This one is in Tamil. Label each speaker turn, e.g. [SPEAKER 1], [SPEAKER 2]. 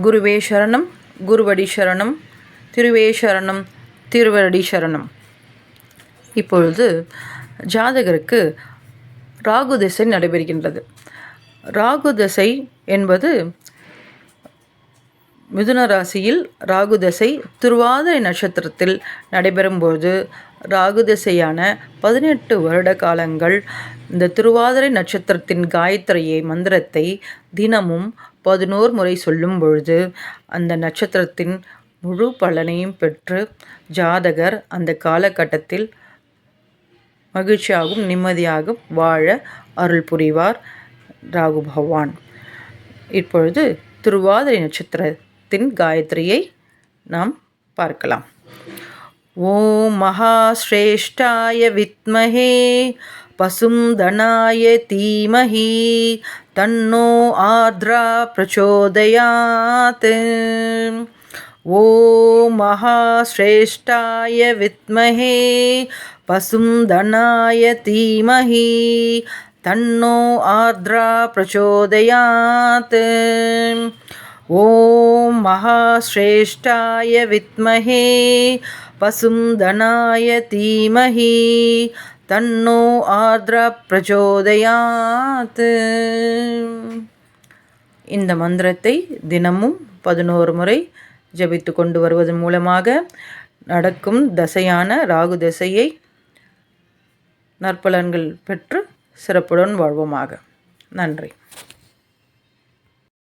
[SPEAKER 1] குருவே சரணம், குருவடி சரணம், திருவே சரணம், திருவடி சரணம். இப்பொழுது ஜாதகருக்கு ராகு திசை நடைபெறுகின்றது. ராகு திசை என்பது மிதுன ராசியில் ராகு திசை திருவாதிரை நட்சத்திரத்தில் நடைபெறும்போது ராகு திசையான 18 வருட காலங்கள் இந்த திருவாதிரை நட்சத்திரத்தின் காயத்ரியை மந்திரத்தை தினமும் 11 முறை சொல்லும் பொழுது அந்த நட்சத்திரத்தின் முழு பலனையும் பெற்று ஜாதகர் அந்த காலகட்டத்தில் மகிழ்ச்சியாகவும் நிம்மதியாகவும் வாழ அருள் புரிவார் ராகு பகவான். இப்பொழுது திருவாதிரை நட்சத்திரத்தின் காயத்ரியை நாம் பார்க்கலாம். ஓம் மகாஸ்ரேஷ்டாய வித்மஹே பசுந்தனாய தீமஹி தன்னோ ஆர்த்ரா பிரச்சோதயாத். ஓம் மகாஸ்ரேஷ்டாய வித்மஹே பசுந்தனாய தீமஹி தன்னோ ஆர்த்ரா பிரச்சோதயாத். ஓம் மகாஸ்ரேஷ்டாய வித்மஹே பசுந்தனாய தீமஹி தன்னோ ஆர்த்ரா பிரச்சோதயாத். இந்த மந்திரத்தை தினமும் 11 முறை ஜபித்து கொண்டு வருவதன் மூலமாக நடக்கும் தசையான ராகு திசையை நற்பலன்கள் பெற்று சிறப்புடன் வாழ்வோமாக. நன்றி.